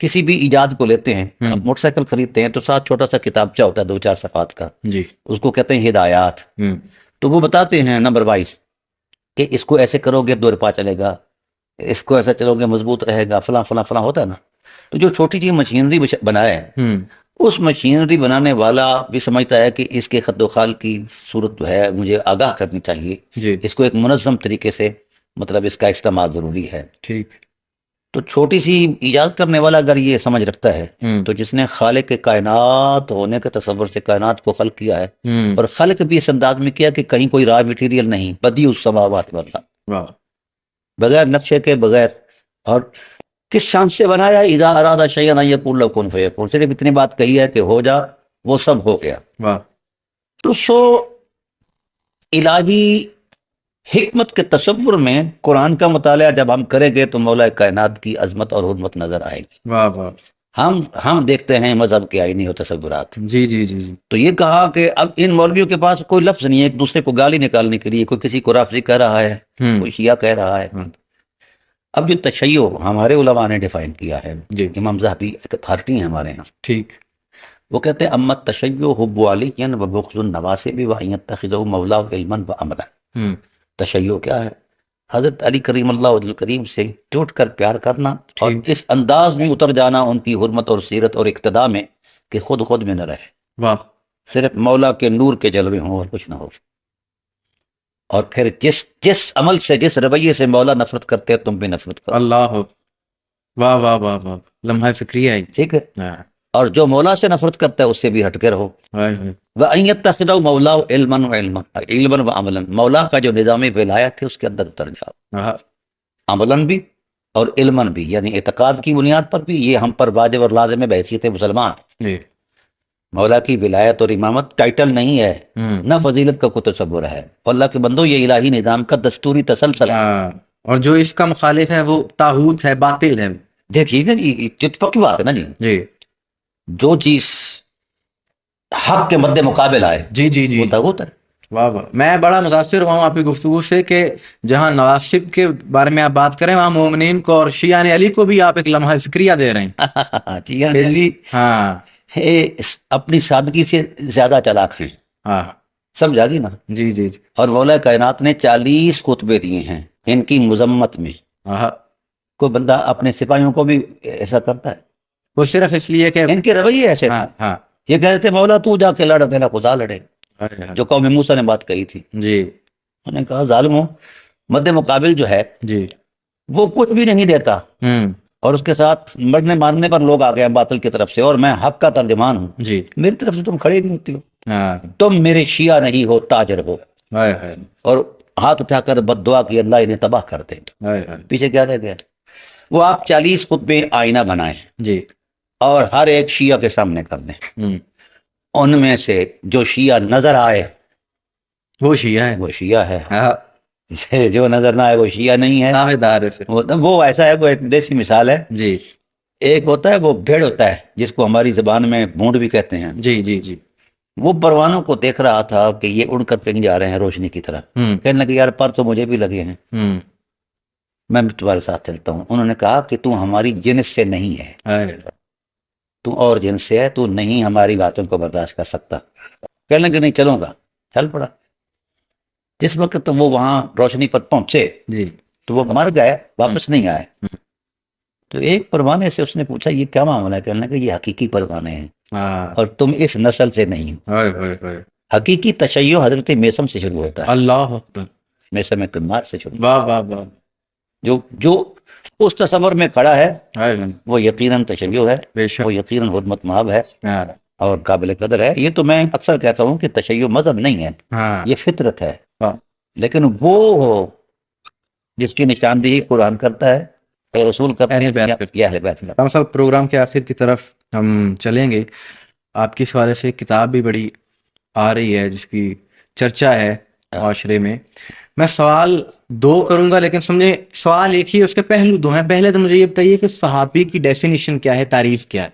کسی بھی ایجاد کو لیتے ہیں، ہم۔ اب موٹر سائیکل خریدتے ہیں تو ساتھ چھوٹا سا کتابچہ ہوتا ہے 2-4 صفحات کا، جی اس کو کہتے ہیں ہدایات. ہم، تو وہ بتاتے ہیں نمبر وائز کہ اس کو ایسے کرو گے 2 روپیہ چلے گا، اس کو ایسا چلو گے مضبوط رہے گا، فلاں فلاں فلاں ہوتا ہے نا. تو جو چھوٹی سی مشینری بنائے ہم، اس مشینری بنانے والا بھی سمجھتا ہے کہ اس کے خد و خال کی صورت جو ہے مجھے آگاہ کرنی چاہیے، جی اس کو ایک منظم طریقے سے مطلب اس کا استعمال ضروری ہے. ٹھیک. تو چھوٹی سی ایجاد کرنے والا اگر یہ سمجھ رکھتا ہے ہم، تو جس نے خالق کے کائنات ہونے کے تصور سے کائنات کو خلق کیا ہے، ہم، اور خلق بھی اس انداز میں کیا کہ کہیں کوئی را مٹیریل نہیں، بدی السماوات والارض، واہ، بغیر نقشے کے، بغیر، اور کس شان سے بنایا، اذا اراد شیئا ان یقول له کن فیکون، صرف اتنی بات کہی ہے کہ ہو جا، وہ سب ہو گیا. واہ، تو سو الہی حکمت کے تصور میں قرآن کا مطالعہ جب ہم کریں گے تو مولا کائنات کی عظمت اور حرمت نظر آئے گی. واہ واہ. ہم دیکھتے ہیں مذہب کے آئینی اور تصورات. جی جی جی جی. تو یہ کہا کہ اب ان مولویوں کے پاس کوئی لفظ نہیں ہے ایک دوسرے کو گالی نکالنے کے لیے، کوئی کسی کو رافضی کہہ رہا ہے، ہم، کوئی شیعہ کہہ رہا ہے. ہم، اب جو تشیع ہمارے علماء نے ڈیفائن کیا ہے، جی امام ذہبی ایک اتھارٹی ہیں ہمارے یہاں، ٹھیک. وہ کہتے ہیں اما تشیع حب علی و بغض النواسب و ان یتخذہ مولا علما و عملا. ہم، تشیع کیا ہے؟ حضرت علی کریم اللہ وجل کریم سے ٹوٹ کر پیار کرنا اور ٹھیک. اس انداز میں اتر جانا ان کی حرمت اور سیرت اور اقتداء میں کہ خود میں نہ رہے، واہ، صرف مولا کے نور کے جلوے ہوں اور کچھ نہ ہو. اور پھر جس عمل سے، جس رویے سے مولا نفرت کرتے ہیں تم بھی نفرت کرو. اللہ، واہ واہ واہ واہ، لمحہ فکریہ ہے. ٹھیک ہے. ہاں، اور جو مولا سے نفرت کرتا ہے اس سے بھی ہٹ کے رہو. ہائے ہائے. وَأَن يَتَّخِذَهُ مَوْلَاهُ عِلْمًا وَعَمَلًا، مولا کا جو نظام ولایت ہے اس کے اندر اتر جاؤ، ہاں، عملاً بھی اور علماً بھی، یعنی اعتقاد کی بنیاد پر بھی. یہ ہم پر واجب اور لازم ہے بحیثیت مسلمان. جی. مولا کی ولایت اور امامت ٹائٹل نہیں ہے، ہم، نہ فضیلت کا کوئی تصور ہے. اللہ کے بندو یہ الہی نظام کا دستوری تسلسل ہے. ہاں، اور جو اس کا مخالف ہے وہ طاغوت ہے، باطل ہے. دیکھیے نا یہ چت پکی بات ہے نا جی. جی جو چیز حق کے مد مقابل آئے جی جی جی. وہ طاغوت ہے. واہ واہ، میں بڑا متاثر ہوا ہوں آپ کی گفتگو سے کہ جہاں نواسب کے بارے میں آپ بات کریں وہاں مومنین کو اور شیعہ علی کو بھی آپ ایک لمحہ فکریہ دے رہے ہیں. جی ہاں جی. ہاں اپنی سادگی سے زیادہ چلاک ہیں، ہاں. سمجھا گی نا. جی جی جی. اور مولا کائنات نے 40 خطبے دیے ہیں ان کی مذمت میں. ہاں، کوئی بندہ اپنے سپاہیوں کو بھی ایسا کرتا ہے؟ وہ صرف اس لیے کہ ان کے رویے ایسے ہاں تھے. ہاں. یہ کہتے تھے مولا تو جا کے لڑ، تیرا خدا لڑے، جو قوم موسیٰ نے بات کہی تھی. جی انہوں نے کہا ظالموں، مد مقابل جو ہے جی. وہ کچھ بھی نہیں دیتا، ہوں. اور اس کے ساتھ مرنے مارنے پر لوگ آ گئے ہیں باطل کی طرف سے، اور میں حق کا ترجمان ہوں. جی. میری طرف سے تم کھڑے نہیں ہوتی ہو، ہاں. تم میرے شیعہ نہیں ہو، تاجر ہو. ہائے ہائے اور ہاتھ اٹھا کر بد دعا کی اللہ انہیں تباہ کر دے. ہائے ہائے. پیچھے کیا رہ گیا؟ وہ آپ 40 خطبے آئینہ بنائیں جی. اور ہر ایک شیعہ کے سامنے کر دیں. ہوں. ان میں سے جو شیعہ نظر آئے وہ شیعہ ہے. وہ شیعہ ہے، ہاں، جو نظر نہ آئے وہ شیعہ نہیں ہے. دعویدار ہے پھر. وہ ایسا ہے، وہ ایک دیسی مثال ہے. جی ایک ہوتا ہے وہ بھیڑ ہوتا ہے جس کو ہماری زبان میں بھونڈ بھی کہتے ہیں. جی جی جی. وہ پروانوں کو دیکھ رہا تھا کہ یہ اڑ کر کہیں جا رہے ہیں روشنی کی طرح. ہوں. کہنے لگے یار پر تو مجھے بھی لگے ہیں، ہوں. میں بھی تمہارے ساتھ چلتا ہوں. انہوں نے کہا کہ تو ہماری جنس سے نہیں ہے، ہائے. تو اور جنس سے ہے، تو نہیں ہماری باتوں کو برداشت کر سکتا. کہنے لگے نہیں چلوں گا. چل پڑا. جس وقت وہ وہاں روشنی پر پہنچے جی. تو وہ مر گئے، واپس نہیں آئے. تو ایک پروانے سے اس نے پوچھا یہ کیا معاملہ ہے؟ کہنے لگا یہ حقیقی پروانے ہیں ہاں. اور تم اس نسل سے نہیں ہو. ہائے ہائے ہائے. حقیقی تشیع حضرت میثم سے شروع ہوتا ہے، اللہ اکبر. میثم کمار سے شروع. واہ واہ واہ. جو اس تصور میں کھڑا ہے ہائے ہائے. وہ یقیناً تشیع ہے، بے شک. وہ یقیناً حرمت مآب ہے ہاں اور قابل قدر ہے. یہ تو میں اکثر کہتا ہوں کہ تشیع مذہب نہیں ہے، ہاں. یہ فطرت ہے. ہاں. لیکن وہ جس کی نشاندہی قرآن کرتا ہے اور رسول کرتا اہل بیت ہے، کرتا یہ اہل بیت کرتا ہم سب پروگرام کے آخر کی طرف ہم چلیں گے. آپ کی اس حوالے سے ایک کتاب بھی بڑی آ رہی ہے جس کی چرچا ہے معاشرے میں. میں سوال 2 کروں گا لیکن سمجھے سوال ایک ہی ہے، اس کے پہلو 2 ہیں. پہلے تو مجھے یہ بتائیے کہ صحابی کی ڈیفینیشن کیا ہے، تعریف کیا ہے؟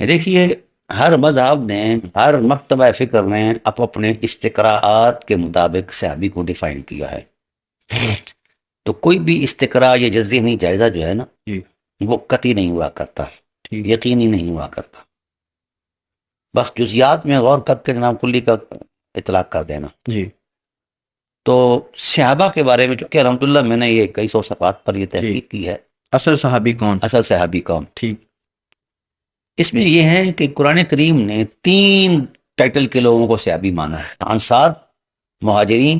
ہے. دیکھیے ہر مذہب نے، ہر مکتبہ فکر نے اپنے استقراءات کے مطابق صحابی کو ڈیفائن کیا ہے. تو کوئی بھی استقراء یا ذہنی جائزہ جو ہے نا، جی وہ قطعی نہیں ہوا کرتا، ٹھیک، یقینی نہیں ہوا کرتا، بس جزیات میں غور کر کے جناب کلی کا اطلاق کر دینا۔ جی تو صحابہ کے بارے میں چونکہ الحمدللہ میں نے یہ کئی سو صفحات پر یہ جی، تحقیق کی ہے، اصل صحابی کون؟ اصل صحابی کون، ٹھیک، اس میں یہ ہے کہ قرآن کریم نے 3 ٹائٹل کے لوگوں کو صحابی مانا ہے: انصار، مہاجرین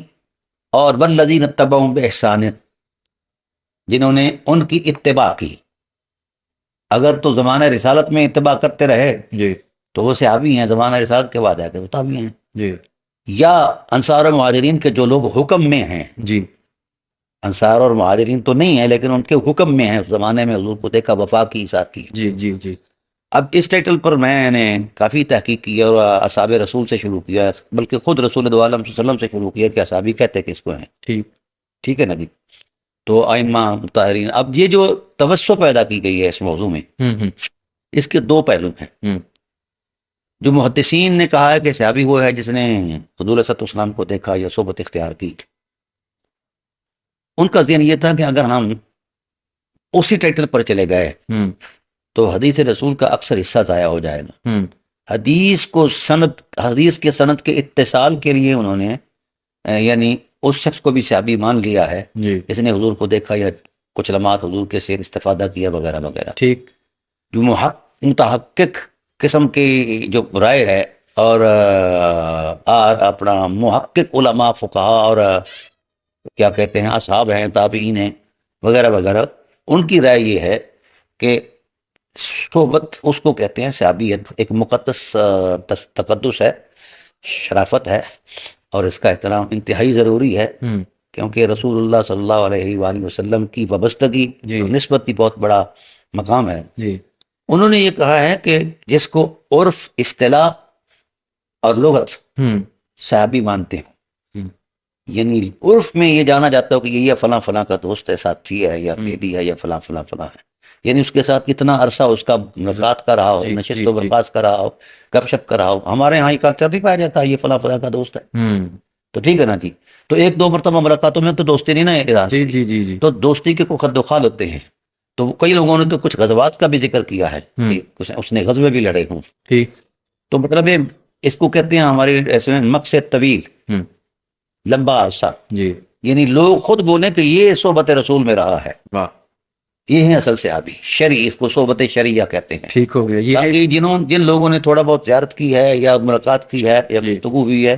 اور والذین اتبعوہم بإحسان، جنہوں نے ان کی اتباع کی۔ اگر تو زمانہ رسالت میں اتباع کرتے رہے جی تو وہ صحابی ہیں، زمانہ رسالت کے بعد آ کے وہ تابعی ہیں۔ جی یا انصار اور مہاجرین کے جو لوگ حکم میں ہیں، جی انصار اور مہاجرین تو نہیں ہیں لیکن ان کے حکم میں ہیں، اس زمانے میں حضور کو دیکھا، وفا کی، ایثار کی۔ جی جی جی اب اس ٹائٹل پر میں نے کافی تحقیق کی اور اصحاب رسول سے شروع کیا، بلکہ خود رسول دو عالم صلی اللہ علیہ وسلم سے شروع کیا کہ اصحابی کہتے کس کو ہیں، ٹھیک، ٹھیک ہے نا جی۔ تو ائمہ مطہرین، اب یہ جو توسع پیدا کی گئی ہے اس موضوع میں، ہوں، اس کے 2 پہلو ہیں۔ ہوں، جو محدثین نے کہا ہے کہ صحابی وہ ہے جس نے حضور صلی اللہ علیہ وسلم کو دیکھا یا صحبت اختیار کی، ان کا ذہن یہ تھا کہ اگر ہم اسی ٹائٹل پر چلے گئے ہوں، تو حدیث رسول کا اکثر حصہ ضائع ہو جائے گا۔ ہوں، حدیث کے سند کے اتصال کے لیے انہوں نے یعنی اس شخص کو بھی صحابی مان لیا ہے جی جس نے حضور کو دیکھا یا کچھ لمحات حضور کے سے استفادہ کیا وغیرہ وغیرہ۔ ٹھیک، جو متحقق قسم کی جو رائے ہے اور اپنا محقق علماء فقہاء اور کیا کہتے ہیں اصحاب ہیں، تابعین ہیں وغیرہ وغیرہ، ان کی رائے یہ ہے کہ صحبت اس کو کہتے ہیں صحابیت، ایک مقدس تقدس ہے، شرافت ہے، اور اس کا احترام انتہائی ضروری ہے، ہوں، کیونکہ رسول اللہ صلی اللہ علیہ وآلہ وسلم کی وابستگی جی اور نسبت بھی بہت بڑا مقام ہے۔ جی انہوں نے یہ کہا ہے کہ جس کو عرف، اصطلاح اور لغت ہوں، صحابی مانتے ہیں، ہوں، یعنی عرف میں یہ جانا جاتا ہے کہ یہ فلاں فلاں کا دوست ہے، ساتھی ہے یا ہوں، بیٹی ہے یا فلاں فلاں فلاں ہے، یعنی اس کے ساتھ کتنا عرصہ اس کا ملاقات کا رہا ہو، جی نشست جی و جی برخاست کا رہا ہو، گپ شپ کا رہا ہو۔ ہمارے ہاں یہ کلچر نہیں پایا جاتا یہ فلاں فلاں کا دوست ہے، ہوں، تو ٹھیک ہے نا جی۔ تو 1-2 مرتبہ ملاقاتوں میں تو دوستی نہیں نا ارادہ، جی جی جی جی تو دوستی کے کوئی خد و خال ہوتے ہیں۔ تو کئی لوگوں نے تو کچھ غزوات کا بھی ذکر کیا ہے ہوں، کہ اس نے غزوے بھی لڑے ہوں، ٹھیک، تو مطلب یہ اس کو کہتے ہیں ہمارے ایسے مقصد طویل، ہوں، لمبا عرصہ، جی یعنی لوگ خود بولیں کہ یہ صحبت رسول میں رہا ہے، واہ، یہ ہیں اصل صحابی شرعی، اس کو صحبت شرعیہ کہتے ہیں۔ ٹھیک ہو گیا یہ باقی جن لوگوں نے تھوڑا بہت زیارت کی ہے یا ملاقات کی ہے یا جی گفتگو ہوئی ہے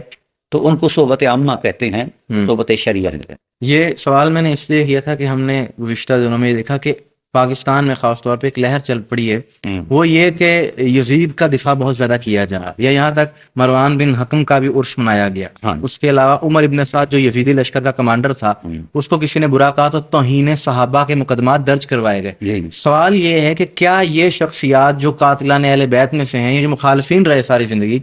تو ان کو صحبت عامہ کہتے ہیں، ہوں، صحبت شرعیہ ہے۔ یہ سوال میں نے اس لیے کیا تھا کہ ہم نے گزشتہ دنوں میں یہ دیکھا کہ پاکستان میں خاص طور پہ ایک لہر چل پڑی ہے، ہوں، وہ یہ کہ یزید کا دفاع بہت زیادہ کیا جا رہا ہے، یا یہاں تک مروان بن حکم کا بھی عرس منایا گیا۔ ہاں، اس کے علاوہ عمر ابن سعد جو یزیدی لشکر کا کمانڈر تھا، ہوں، اس کو کسی نے برا کہا تو توہین صحابہ کے مقدمات درج کروائے گئے۔ جی، سوال یہ ہے کہ کیا یہ شخصیات جو قاتلان اہل بیت میں سے ہیں، یہ جو مخالفین رہے ساری زندگی،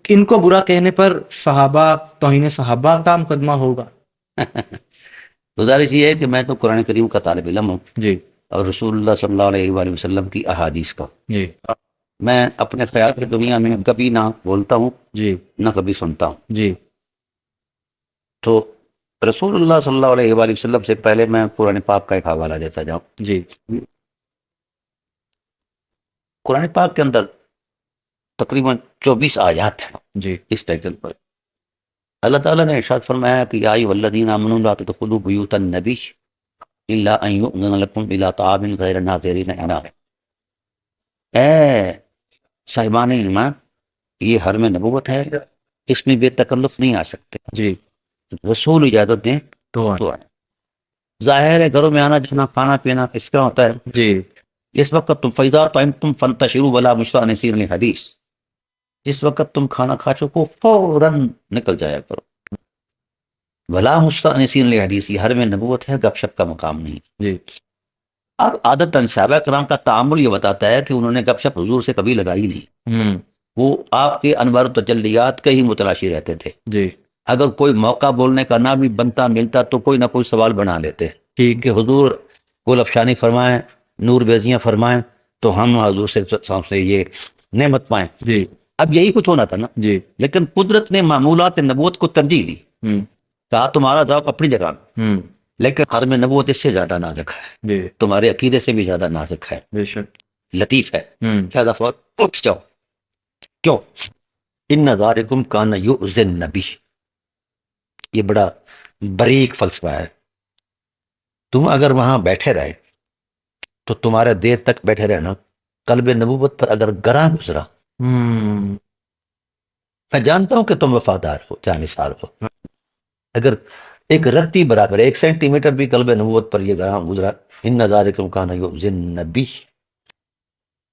ان کو برا کہنے پر صحابہ، توہین صحابہ کا مقدمہ ہوگا؟ گزارش یہ ہے کہ میں تو قرآن کریم کا طالب علم ہوں جی اور رسول اللہ صلی اللہ علیہ وآلہ وسلم کی احادیث کا، جی میں اپنے خیال کی دنیا میں کبھی نہ بولتا ہوں جی نہ کبھی سنتا ہوں۔ جی تو رسول اللہ صلی اللہ علیہ وآلہ وسلم سے پہلے میں قرآن پاک کا ایک حوالہ دیتا جاؤں۔ جی قرآن پاک کے اندر تقریباً 24 آیات ہیں جی اس ٹائٹل پر۔ اللہ تعالیٰ نے ارشاد فرمایا کہ یا ایھا الذین آمنوا لا تدخلوا بیوت النبی الا ان یؤذن لکم الی طعام غیر ناظرین اناہ، اے صاحبان ایمان، یہ حرم نبوت ہے، اس میں بے تکلف نہیں آ سکتے، جی رسول اجازت دیں تو تو آئیں۔ ظاہر ہے گھروں میں آنا جانا، کھانا پینا اس کا ہوتا ہے۔ جی اس وقت تم فیضا تم فانتشروا ولا مستأنسین للحدیث، جس وقت تم کھانا کھا چکو فوراً نکل جایا کرو، ولا مستأنسین للحدیث، یہ حرم نبوت ہے، گپ شپ کا مقام نہیں۔ جی اب عادت صحابہ کرام کا تعامل یہ بتاتا ہے کہ انہوں نے گپ شپ حضور سے کبھی لگائی نہیں، ہوں وہ آپ کے انوار و تجلیات کے ہی متلاشی رہتے تھے۔ جی اگر کوئی موقع بولنے کا نہ بھی بنتا ملتا تو کوئی نہ کوئی سوال بنا لیتے ٹھیک کہ حضور گل افشانی فرمائیں، نور بیزیاں فرمائیں تو ہم حضور سے یہ نعمت پائیں۔ جی اب یہی کچھ ہونا تھا نا، جی لیکن قدرت نے معمولات نبوت کو ترجیح دی، ہوں کہا تمہارا ذوق اپنی جگہ، ہوں لیکن ختم نبوت اس سے زیادہ نازک ہے، جی تمہارے عقیدے سے بھی زیادہ نازک ہے، بے شک لطیف ہے. ہوں کیا دفعہ اٹھ جاؤ. کیوں؟ ان ذالکم کان یؤذی النبی، یہ بڑا باریک فلسفہ ہے. تم اگر وہاں بیٹھے رہے تو تمہارا دیر تک بیٹھے رہنا قلب نبوت پر اگر گراں گزرا، ہوں میں جانتا ہوں کہ تم وفادار ہو، جانثار ہو، اگر ایک رتی برابر 1 سینٹی میٹر بھی قلب نبوت پر یہ گراں گزرا، ان ذالکم کان یؤذی النبی،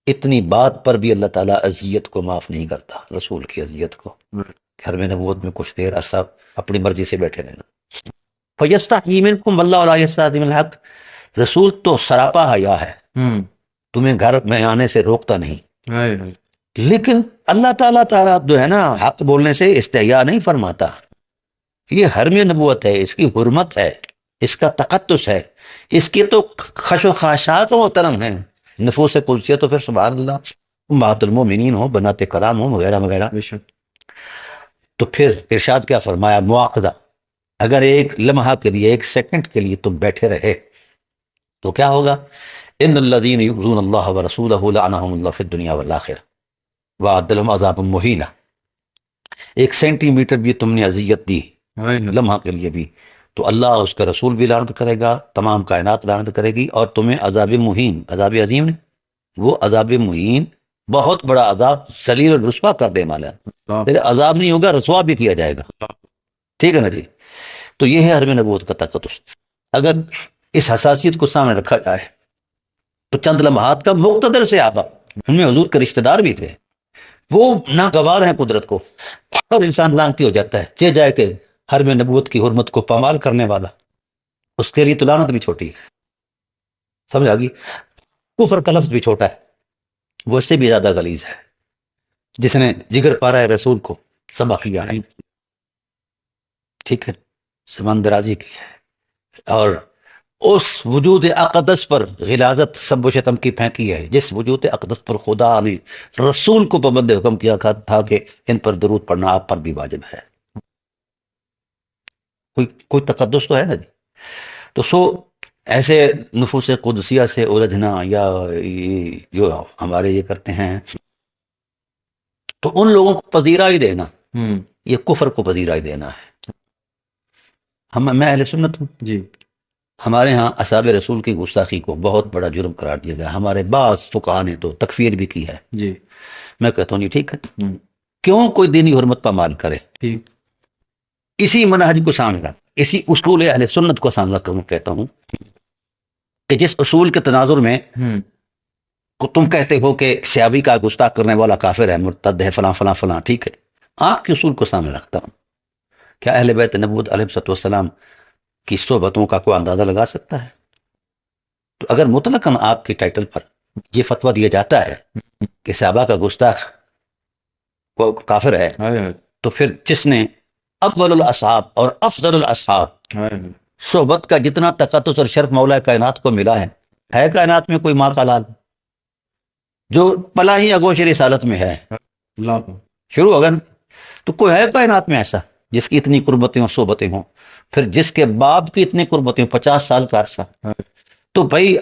اتنی بات پر بھی اللہ تعالیٰ اذیت کو معاف نہیں کرتا، رسول کی اذیت کو. گھر میں نبوت میں کچھ دیر عرصہ اپنی مرضی سے بیٹھے رہنا. فَيَسْتَحْيِي مِنْكُمْ وَاللَّهُ لَا يَسْتَحْيِي مِنَ الْحَقِّ، رسول تو سراپا حیا ہے، ہوں تمہیں گھر میں آنے سے روکتا نہیں، ہائے ہائے لیکن اللہ تعالیٰ جو ہے نا حق بولنے سے استحیا نہیں فرماتا. یہ حرم نبوت ہے، اس کی حرمت ہے، اس کا تقدس ہے، اس کی تو خش و خاشات محترم ہیں. نفوس قدسیہ تو پھر سبحان اللہ امہات المومنین ہو، بنات کرام ہو، وغیرہ وغیرہ. بے شک تو پھر ارشاد کیا فرمایا؟ مواخذہ، اگر ایک لمحہ کے لیے، 1 سیکنڈ کے لیے تم بیٹھے رہے تو کیا ہوگا؟ ان الذین یؤذون اللہ ورسولہ لعنہم اللہ فی الدنیا والآخرہ وأعد لهم عذابا مہینہ. 1 سینٹی میٹر بھی تم نے اذیت دی ہائے ہائے لمحہ کے لیے بھی تو اللہ اس کا رسول بھی لعنت کرے گا، تمام کائنات لعنت کرے گی، اور تمہیں عذاب مہین، عذاب عظیم نے، وہ عذاب مہین بہت بڑا عذاب، ذلیل اور رسوا کر دے مالا. تیرے عذاب نہیں ہوگا، رسوا بھی کیا جائے گا. ٹھیک ہے نا جی؟ تو یہ ہے حرم نبوت کا تقدس. اگر اس حساسیت کو سامنے رکھا جائے تو چند لمحات کا مقتدر سے آبا، ان میں حضور کے رشتہ دار بھی تھے، وہ ناگوار ہیں قدرت کو، اور انسان لانتی ہو جاتا ہے. چہ جائے کہ حرم نبوت کی حرمت کو پامال کرنے والا، اس کے لیے تو لعنت بھی چھوٹی ہے. سمجھ آ گئی؟ کفر کا لفظ بھی چھوٹا ہے، وہ اس سے بھی زیادہ غلیظ ہے. جس نے جگر پارا ہے رسول کو سبا کیا ہے، ٹھیک ہے، زبان درازی کی ہے، اور اس وجود اقدس پر غلاظت سب و شتم کی پھینکی ہے، جس وجود اقدس پر خدا نے رسول کو پابند حکم کیا تھا کہ ان پر درود پڑھنا آپ پر بھی واجب ہے. کوئی تقدس تو ہے نا جی؟ تو ایسے نفوس قدسیہ سے الجھنا یا جو ہمارے یہ کرتے ہیں، تو ان لوگوں کو پذیرائی دینا یہ کفر کو پذیرائی دینا ہے. میں اہل سنت ہوں جی ہمارے ہاں اصحاب رسول کی گستاخی کو بہت بڑا جرم قرار دیا گیا. ہمارے بعض فقہا نے تو تکفیر بھی کی ہے. جی میں کہتا ہوں نہیں، ٹھیک ہے، کیوں کوئی دینی حرمت پامال کرے؟ ٹھیک اسی منہج کو سامنے رکھ، اسی اصول اہل سنت کو سامنے رکھ کر میں کہتا ہوں کہ جس اصول کے تناظر میں تم کہتے ہو کہ صحابی کا گستاخ کرنے والا کافر ہے، مرتد ہے، فلاں فلاں فلاں، ٹھیک ہے، آپ کے اصول کو سامنے رکھتا ہوں. کیا اہل بیت نبوت علیہ السلام کی صحبتوں کا کوئی اندازہ لگا سکتا ہے؟ تو اگر مطلقاً آپ کے ٹائٹل پر یہ فتویٰ دیا جاتا ہے کہ صحابہ کا گستاخ وہ کافر ہے، تو پھر جس نے اول الاصحاب اور افضل الاصحاب صحبت کا جتنا تقدس اور شرف مولا کائنات کو ملا ہے کائنات میں کوئی ماں کا لال جو پلا ہی اگوش رسالت میں ہے، شروع ہوگا نا؟ تو کوئی ہے کائنات میں ایسا جس کی اتنی قربتیں اور صحبتیں ہوں؟ پھر جس کے باپ کی اتنی قربتیں ہوں، 50 سال کا عرصہ. تو بھائی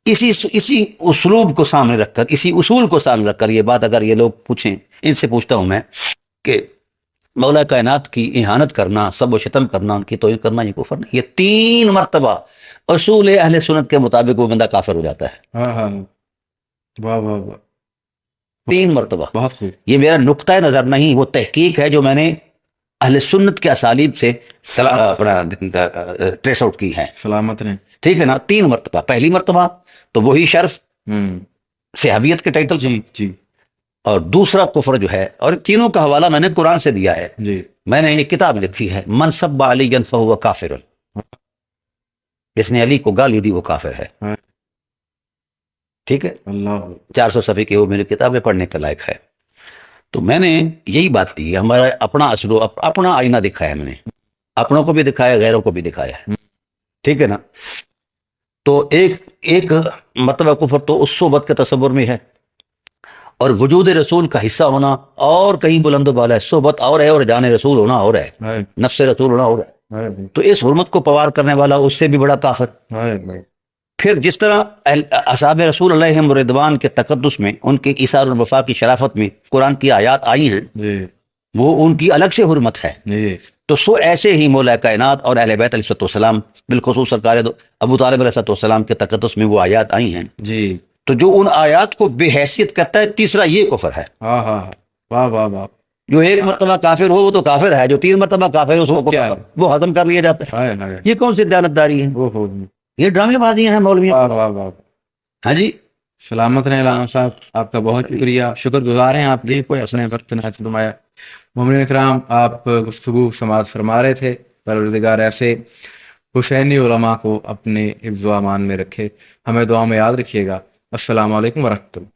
اسی اسلوب کو سامنے رکھ کر، اسی اصول کو سامنے رکھ کر یہ بات اگر یہ لوگ پوچھیں، ان سے پوچھتا ہوں میں کہ مولا کائنات کی اہانت کرنا، سب و شتم کرنا، ان کی توہین کرنا، یہ کفر نہیں؟ یہ 3 مرتبہ اصول اہل سنت کے مطابق وہ بندہ کافر ہو جاتا ہے. واہ واہ واہ، 3 مرتبہ. بہت خوب. یہ میرا نقطۂ نظر نہیں، وہ تحقیق ہے جو میں نے اہل سنت کے اسالیب سے اپنا ٹریس آؤٹ کی ہے. سلامت رہیں. ٹھیک ہے نا؟ 3 مرتبہ. پہلی مرتبہ تو وہی شرف صحابیت کے ٹائٹل، جی جی. اور دوسرا کفر جو ہے، اور تینوں کا حوالہ میں نے قرآن سے دیا ہے. جی میں نے ایک کتاب لکھی ہے، من سب علی فہو کافر، جس نے علی کو گالی دی وہ کافر ہے. ٹھیک ہے، اللہ 400 صفحے کی وہ میری کتابیں پڑھنے کے لائق ہے. تو میں نے یہی بات کی، ہمارا اپنا اصل اپنا آئینہ دکھایا، میں نے اپنوں کو بھی دکھایا، غیروں کو بھی دکھایا ہے. ٹھیک ہے نا؟ تو ایک مرتبہ کفر تو اس صحبت کے تصور میں ہے، اور وجود رسول کا حصہ ہونا اور کہیں بلند و بالا ہے. صحبت اور ہے، اور جان رسول ہونا اور ہے، نفس رسول ہونا اور ہے. تو اس حرمت کو پوار کرنے والا اس سے بھی بڑا کافر۔ پھر جس طرح اصحاب رسول علیہ رضوان کے تقدس میں، ان کے ایثار الوفا کی شرافت میں قرآن کی آیات آئی ہیں، وہ ان کی الگ سے حرمت ہے۔ تو سو ایسے ہی مولا کائنات اور اہل بیت علیہ السلام، بالخصوص سرکار ابو طالب علیہ السلام کے تقدس میں وہ آیات آئی ہیں جی، تو جو ان آیات کو بے حیثیت کرتا ہے، تیسرا یہ کفر ہے۔ ہاں ہاں، واہ واہ واہ، جو ایک مرتبہ کافر ہو وہ تو کافر ہے، جو 3 مرتبہ کافر ہو اس کو کیا؟ وہ ختم کر لیا جاتا ہے۔ ہائے ہائے، یہ کون سی دیانتداری ہے؟ اوہو، یہ ڈرامے بازیاں ہیں مولویوں۔ واہ واہ واہ، ہاں جی، سلامت رہیں علامہ صاحب، آپ کا بہت شکریہ، شکر گزار ہیں آپ کی، کوئی حسن وقت نہ فرمایا۔ مومنین اکرام، آپ گفتگو سماعت فرما رہے تھے، پروردگار ایسے حسینی علماء کو اپنے حفظ و امان میں رکھے، ہمیں دعا میں یاد رکھیے گا۔ السلام علیکم ورحمۃ اللہ۔